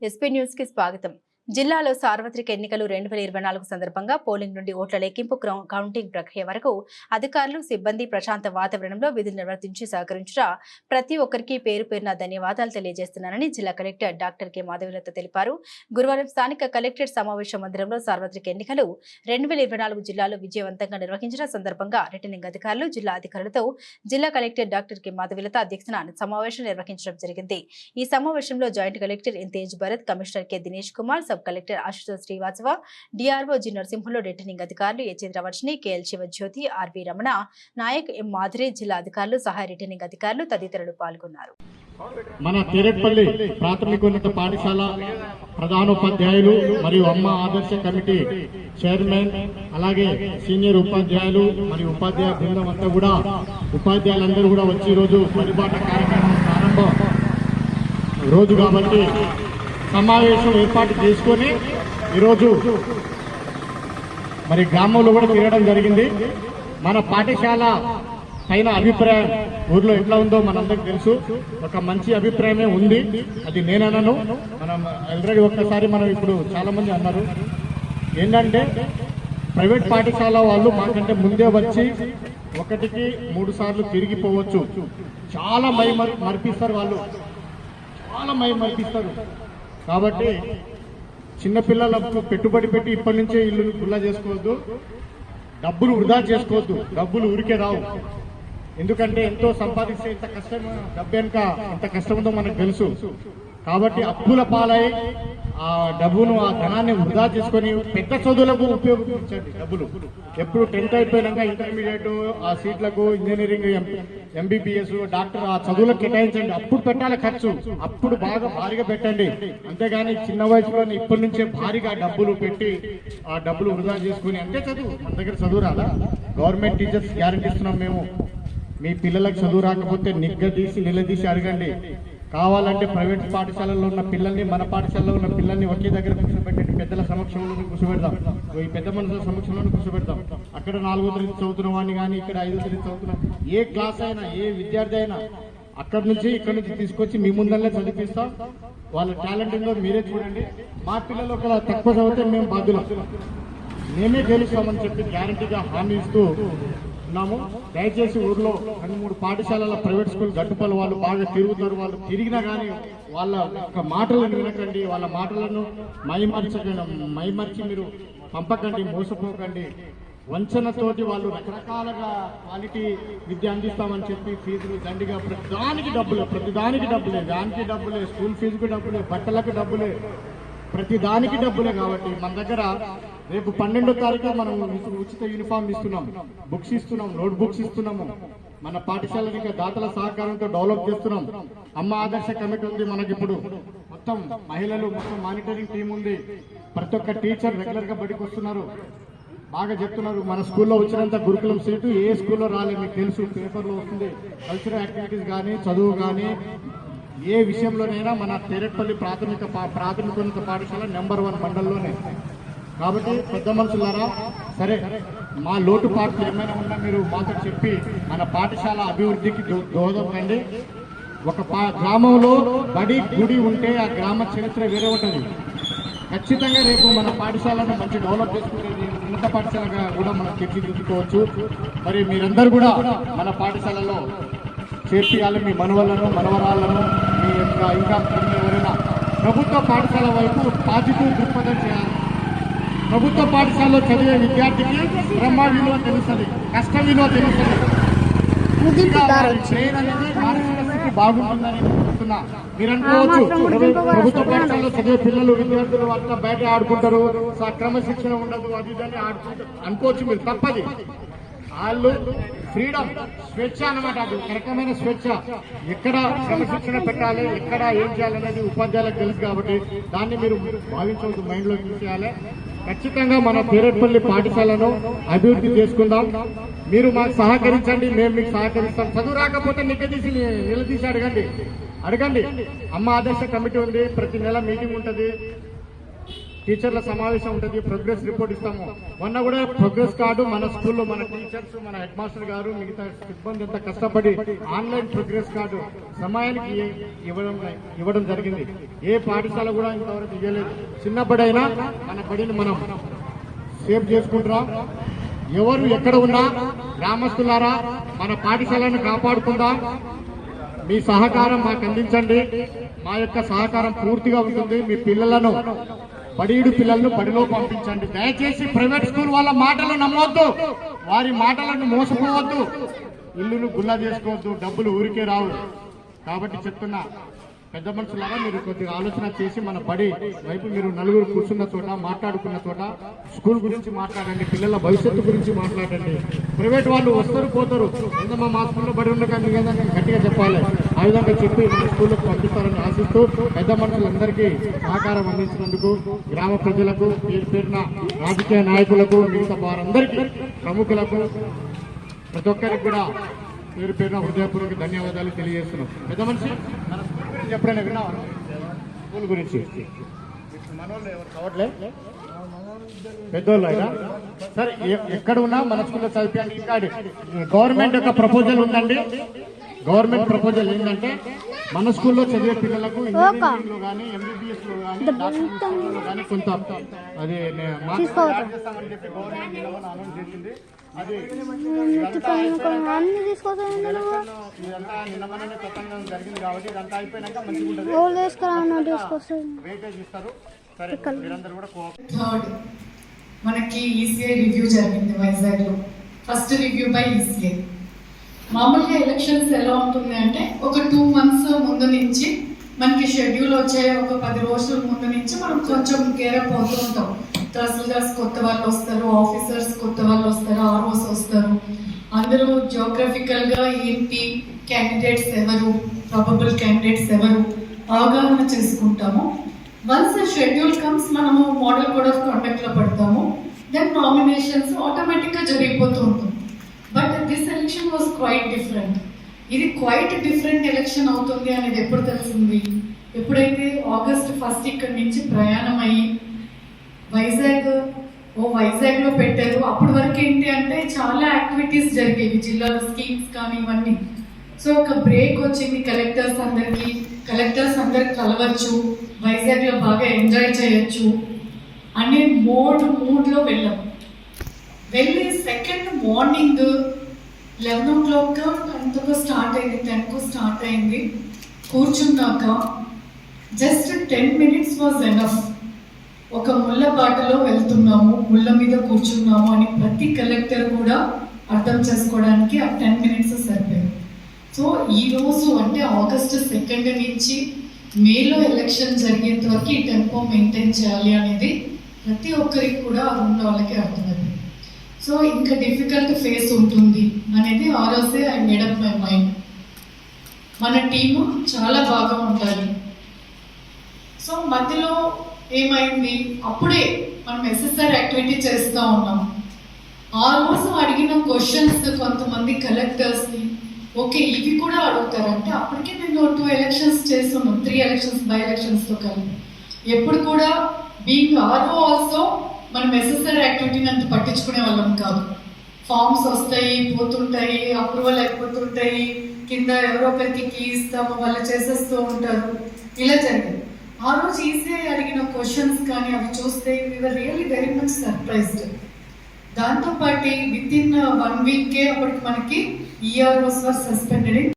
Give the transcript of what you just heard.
SP news కి స్వాగతం. జిల్లాలో సార్వత్రిక ఎన్నికలు 2024 సందర్భంగా పోలింగ్ నుండి ఓట్ల లెక్కింపు కౌంటింగ్ ప్రక్రియ వరకు అధికారులు సిబ్బంది ప్రశాంత వాతావరణంలో విధులు నిర్వర్తించి సహకరించిన ప్రతి ఒక్కరికి పేరు పేరున ధన్యవాదాలు తెలియజేస్తున్నానని జిల్లా కలెక్టర్ డాక్టర్ కె మాధవీలత తెలిపారు. గురువారం స్థానిక కలెక్టరేట్ సమావేశ మందిరంలో సార్వత్రిక ఎన్నికలు 2024 జిల్లాలో విజయవంతంగా నిర్వహించిన సందర్భంగా రిటర్నింగ్ అధికారులు జిల్లా అధికారులతో జిల్లా కలెక్టర్ డాక్టర్ కె మాధవీలత అధ్యక్షతన సమావేశం నిర్వహించడం జరిగింది. ఈ సమావేశంలో joint collector N Tej Bharat, commissioner K Dinesh Kumar, sub collector Ashutosh Srivastava, DRO G Narasimhulu, returning అధికారులు A Chandravarshini, KL Shivajyoti, RV Ramana Naik, M Madhuri, జిల్లా అధికారులు, సహాయ రిటర్నింగ్ అధికారులు తదితరులు పాల్గొన్నారు. మన తేరెట్పల్లి ప్రాథమికోన్నత పాఠశాల ప్రధానోపాధ్యాయులు మరియు అమ్మ ఆదర్శ కమిటీ చైర్మన్, అలాగే సీనియర్ ఉపాధ్యాయులు మరియు ఉపాధ్యాయ బృందం అంతా కూడా ఉపాధ్యాయులందరూ కూడా వచ్చి ఈరోజు పరిపాట కార్యక్రమం ప్రారంభ రోజు కాబట్టి సమావేశం ఏర్పాటు చేసుకొని ఈరోజు మరి గ్రామంలో కూడా తిరగడం జరిగింది. మన పాఠశాల పైన అభిప్రాయం ఊర్లో ఎట్లా ఉందో మనందరికి తెలుసు. ఒక మంచి అభిప్రాయమే ఉంది, అది నేనన్నాను. మనం ఆల్రెడీ ఒక్కసారి మనం ఇప్పుడు చాలా మంది అన్నారు ఏంటంటే ప్రైవేట్ పాఠశాల వాళ్ళు మాకంటే ముందే వచ్చి 1కి 3 సార్లు తిరిగిపోవచ్చు. చాలా మరిపిస్తారు వాళ్ళు, చాలా మరిపిస్తారు. కాబట్టి చిన్నపిల్లలకు పెట్టుబడి పెట్టి ఇప్పటి నుంచే ఇల్లు గుల్లా చేసుకోవద్దు, డబ్బులు వృధా చేసుకోవద్దు. డబ్బులు ఊరికే రావు, ఎందుకంటే ఎంతో సంపాదిస్తే ఎంత కష్టం, డబ్బు వెనుక ఎంత కష్టం ఉందో మనకు తెలుసు. కాబట్టి అప్పుల పాలై ఆ డబ్బును, ఆ ధనాన్ని వృధా చేసుకొని పెద్ద చదువులకు ఉపయోగించండి. డబ్బులు ఎప్పుడు 10th అయిపోయినాక ఇంటర్మీడియట్ ఆ సీట్లకు, ఇంజనీరింగ్, ఎంబీబీఎస్, డాక్టర్ ఆ చదువులకు కేటాయించండి. అప్పుడు పెట్టాలి ఖర్చు, అప్పుడు బాగా భారీగా పెట్టండి. అంతేగాని చిన్న వయసులోనే ఇప్పటి నుంచే భారీగా డబ్బులు పెట్టి ఆ డబ్బులు వృధా చేసుకుని అంటే చదువు మన దగ్గర చదువు రాదా? గవర్నమెంట్ టీచర్స్ గ్యారెంటీ ఇస్తున్నాం మేము. మీ పిల్లలకు చదువు రాకపోతే నిలదీసి అడగండి. కావాలంటే ప్రైవేట్ పాఠశాలల్లో ఉన్న పిల్లల్ని, మన పాఠశాలలో ఉన్న పిల్లల్ని ఒకే దగ్గర కూర్చోబెట్టండి. పెద్దల సమక్షంలోనే కూర్చోబెడదాం, ఈ పెద్ద మనుషుల సమక్షంలోనే కూర్చోబెడదాం. అక్కడ 4వ తరగతి చదువుతున్న వాడిని కానీ, ఇక్కడ 5వ తరగతి చదువుతున్న ఏ క్లాస్ అయినా, ఏ విద్యార్థి అయినా అక్కడి నుంచి తీసుకొచ్చి మీ ముందల్లే చదివిస్తాం. వాళ్ళ టాలెంట్ ఉందో మీరే చూడండి. మా పిల్లలు ఒక తక్కువ చదివితే మేము బాధ్యులం, మేమే గెలుస్తామని చెప్పి గ్యారంటీగా హామీ ఇస్తూ ఉన్నాము. దయచేసి ఊర్లో 2-3 పాఠశాలల ప్రైవేట్ స్కూల్ గట్టుపల్లి వాళ్ళు బాగా తిరుగుతారు. వాళ్ళు తిరిగినా కానీ వాళ్ళ యొక్క మాటలను వినకండి, వాళ్ళ మాటలను మైమర్చి మీరు పంపకండి, మోసపోకండి. వంచనతోటి వాళ్ళు రకరకాలుగా క్వాలిటీ విద్య అందిస్తామని చెప్పి ఫీజులు దండిగా ప్రతిదానికి డబ్బులే, దానికి డబ్బులే, స్కూల్ ఫీజుకు డబ్బులే, బట్టలకు డబ్బులే, ప్రతిదానికి డబ్బులే. కాబట్టి మన దగ్గర రేపు 12వ తారీఖు మనం ఉచిత యూనిఫామ్ ఇస్తున్నాం, బుక్స్ ఇస్తున్నాం, నోట్ బుక్స్ ఇస్తున్నాము. మన పాఠశాలని ఇంకా దాతల సహకారంతో డెవలప్ చేస్తున్నాం. అమ్మ ఆదర్శ కమిటీ ఉంది మనకి, ఇప్పుడు మొత్తం మహిళలు, మొత్తం మానిటరింగ్ టీం ఉంది. ప్రతి ఒక్క టీచర్ రెగ్యులర్ గా బడికి వస్తున్నారు, బాగా చెప్తున్నారు. మన స్కూల్లో వచ్చినంత గురుకులం సీటు ఏ స్కూల్లో రాలేదు, మీకు తెలుసు, పేపర్లో వస్తుంది. కల్చరల్ యాక్టివిటీస్ కానీ, చదువు కానీ, ఏ విషయంలోనైనా మన తేరెట్పల్లి ప్రాథమికోన్నత పాఠశాల నెంబర్ 1 మండలంలోనే. కాబట్టి పెద్ద మనుషులారా, సరే మా లోటుపాట్లు ఏమైనా ఉన్నా మీరు మాతో చెప్పి మన పాఠశాల అభివృద్ధికి దోహదపడండి. ఒక గ్రామంలో బడి గుడి ఉంటే ఆ గ్రామ చరిత్ర వేరే ఉంటుంది. ఖచ్చితంగా రేపు మన పాఠశాలను మంచి డెవలప్ చేసుకునేది ఉన్నత పాఠశాలగా కూడా మనం తీర్చిదిద్దుకోవచ్చు. మరి మీరందరూ కూడా మన పాఠశాలలో చేర్పియాలి. మీ మనవరాలను మీ యొక్క ఇంకా ఎవరైనా ప్రభుత్వ పాఠశాల వైపు పాజిటివ్ దృక్పథం చేయాలి. ప్రభుత్వ పాఠశాలలో చదివే విద్యార్థికి బ్రహ్మ విలువ తెలుస్తుంది, కష్ట విలువ తెలుస్తుంది. మానసిక స్థితి బాగుంటుందని చెప్తున్నా. మీరు అనుకోవచ్చు ప్రభుత్వ పాఠశాలలో చదివే పిల్లలు, విద్యార్థులు అంతా బయట ఆడుకుంటారు, క్రమశిక్షణ ఉండదు, అది ఇదని అనుకోవచ్చు. మీరు తప్పది. వాళ్ళు ఫ్రీడమ్, స్వేచ్ఛ అన్నమాట. అది ఒక రకమైన స్వేచ్ఛ. ఎక్కడ క్రమశిక్షణ పెట్టాలి, ఎక్కడ ఏం చేయాలనేది ఉపాధ్యాయులకు తెలుసు. కాబట్టి దాన్ని మీరు భావించవద్దు, మైండ్లో తీసేయాలి. ఖచ్చితంగా మన తేరెట్పల్లి పాఠశాలను అభివృద్ధి చేసుకుందాం. మీరు మాకు సహకరించండి, మేము మీకు సహకరిస్తాం. చదువు రాకపోతే నిలదీసి అడగండి. అమ్మ ఆదర్శ కమిటీ ఉంది, ప్రతి నెల మీటింగ్ ఉంటుంది. టీచర్ల సమావేశం ఉంటుంది, ప్రోగ్రెస్ రిపోర్ట్ ఇస్తాము. మొన్న కూడా ప్రోగ్రెస్ కార్డు మన స్కూల్లో మన టీచర్స్, మన హెడ్ మాస్టర్ గారు, మిగతా సిబ్బంది అంతా కష్టపడి ఆన్లైన్ ప్రోగ్రెస్ కార్డు సమయానికి ఇవ్వడం జరిగింది. ఏ పాఠశాల కూడా ఇంతవరకు ఇవ్వలేదు. చిన్నప్పుడైనా మన బడిని మనం సేవ్ చేసుకుంటాం. ఎవరు ఎక్కడ ఉన్నా గ్రామస్తులారా మన పాఠశాలను కాపాడుకుందాం. మీ సహకారం మాకు అందించండి. మా యొక్క సహకారం పూర్తిగా ఉంటుంది. మీ పిల్లలను పిల్లలను బడిలో పంపించండి. దయచేసి ప్రైవేట్ స్కూల్ వాళ్ళ మాటలు నమ్మవద్దు, వారి మాటలను మోసపోవద్దు, ఇల్లును గుల్లా చేసుకోవద్దు, డబ్బులు ఊరికే రావు. కాబట్టి చెప్తున్నా, పెద్ద మనుషులారా మీరు కొద్దిగా ఆలోచన చేసి మన బడి వైపు మీరు నలుగురు కూర్చున్న చోట, మాట్లాడుకున్న చోట స్కూల్ గురించి మాట్లాడండి, పిల్లల భవిష్యత్తు గురించి మాట్లాడండి. ప్రైవేట్ వాళ్ళు వస్తారు పోతారు, ఏందమ్మా మా స్కూల్లో బడి ఉండకండి కదా గట్టిగా చెప్పాలి. ఆ విధంగా చెప్పి మన స్కూల్లోకి పంపిస్తారని ఆశిస్తూ పెద్ద మనుషులందరికీ సహకారం అందించినందుకు గ్రామ ప్రజలకు, పేరున రాజకీయ నాయకులకు, మిగతా వారందరికీ, ప్రముఖులకు, ప్రతి ఒక్కరికి కూడా పేరున హృదయపూర్వక ధన్యవాదాలు తెలియజేస్తున్నాం. పెద్ద మనిషి మన స్కూల్ గురించి ఎప్పుడైనా విన్నావా? స్కూల్ గురించి మనోళ్ళు ఎవరు కావట్లే, పెద్దోళ్ళు అయినా సరే ఎక్కడ ఉన్నా మన స్కూల్లో చదివించండి. ఇంకా గవర్నమెంట్ యొక్క ప్రపోజల్ ఉందండి. గవర్నమెంట్ ప్రపోజల్ ఏంటంటే మన స్కూల్లో చదివే పిల్లలకు ఇంజనీరింగ్ లో కానీ, ఎంబీబీఎస్ లో కానీ, డాక్టర్ కానీ కొంత అది చేస్తామని చెప్పి గవర్నమెంట్ అనౌన్స్ చేసింది. అది ఇదంతా నిన్న మొన్ననే కొత్తగా జరిగింది కాబట్టి ఇదంతా అయిపోయినాక మంచిగా ఉంటుంది, వెయిటేజ్ ఇస్తారు. సరే మీరందరూ కూడా థర్డ్ మనకి ఈసీఐ రివ్యూ జరిగింది వైజాగ్ లో. First review by ECI. మామూలుగా ఎలక్షన్స్ ఎలా ఉంటుంది అంటే ఒక 2 months ముందు నుంచి మనకి షెడ్యూల్ వచ్చే ఒక 10 రోజుల ముందు నుంచి మనం కొంచెం కేరప్ అవుతూ ఉంటాం. తహసీల్దార్స్ కొత్త వాళ్ళు వస్తారు, ఆఫీసర్స్ కొత్త వాళ్ళు వస్తారు, ఆర్ఓస్ వస్తారు. అందరూ జియోగ్రఫికల్ గా ఏంటి, క్యాండిడేట్స్ ఎవరు, ప్రాబబుల్ క్యాండిడేట్స్ ఎవరు అవగాహన చేసుకుంటాము. వన్స్ షెడ్యూల్ కమ్స్ మనము మోడల్ కోడ్ ఆఫ్ కండక్ట్ లో పడతాము. దెన్ నామినేషన్స్ ఆటోమేటిక్ గా జరిగిపోతూ ఉంటుంది. But this election was quite different. ఇది క్వైట్ డిఫరెంట్ ఎలక్షన్ అవుతుంది అనేది ఎప్పుడు తెలిసింది? ఎప్పుడైతే August 1 ఇక్కడి నుంచి ప్రయాణం అయ్యి వైజాగ్ లో పెట్టారు. అప్పటి వరకు ఏంటి అంటే చాలా యాక్టివిటీస్ జరిగేవి జిల్లాలో, స్కీమ్స్ కానీ ఇవన్నీ. సో ఒక బ్రేక్ వచ్చింది కలెక్టర్స్ అందరికి కలవచ్చు, వైజాగ్ లో బాగా ఎంజాయ్ చేయొచ్చు అనే మూడ్ లో వెళ్ళి సెకండ్ మార్నింగ్ 11 o'clock ఎంతకు స్టార్ట్ అయింది, 10కు స్టార్ట్ అయింది. కూర్చున్నాక జస్ట్ 10 minutes వాజ్ ఎనఫ్. ఒక ముళ్ళ బాటలో వెళ్తున్నాము, ముళ్ళ మీద కూర్చున్నాము అని ప్రతి కలెక్టర్ కూడా అర్థం చేసుకోవడానికి ఆ 10 minutes సరిపోయింది. సో ఈ రోజు అంటే August 2 నుంచి మేలో ఎలక్షన్ జరిగేంత వరకు ఈ టెంపో మెయింటైన్ చేయాలి అనేది ప్రతి ఒక్కరికి కూడా ఆ ఉన్న వాళ్ళకి అర్థమైంది. సో ఇంకా డిఫికల్ట్ ఫేస్ ఉంటుంది అనేది ఆ రోజే I made up my mind. మన టీము చాలా బాగా ఉండాలి. సో మధ్యలో ఏమైంది, అప్పుడే మనం ఎస్ఎస్ఆర్ యాక్టివిటీ చేస్తూ ఉన్నాం. ఆ రోజు అడిగిన క్వశ్చన్స్ కొంతమంది కలెక్టర్స్ని ఓకే ఇవి కూడా అడుగుతారంటే అప్పటికే నేను 2 elections చేస్తున్నాం, 3 elections బై ఎలక్షన్స్తో కలిపి. ఎప్పుడు కూడా బీయింగ్ ఆర్ఓ ఆల్సో మనం ఎస్ఎస్ఆర్ యాక్టివిటీని అంత పట్టించుకునే వాళ్ళం కాదు. ఫార్మ్స్ వస్తాయి పోతుంటాయి, అప్రూవల్ అయిపోతుంటాయి, కింద ఎవరో ఒకరికి కీ ఇస్తాము, వాళ్ళు చేసేస్తూ ఉంటారు, ఇలా జరిగింది. ఆ రోజు ఈసీఐ అడిగిన క్వశ్చన్స్ కానీ అవి చూస్తే we are really very much surprised. దాంతోపాటు విత్ ఇన్ 1 week అప్పటికి మనకి ఈఆర్ఓస్ వర్ సస్పెండెడ్.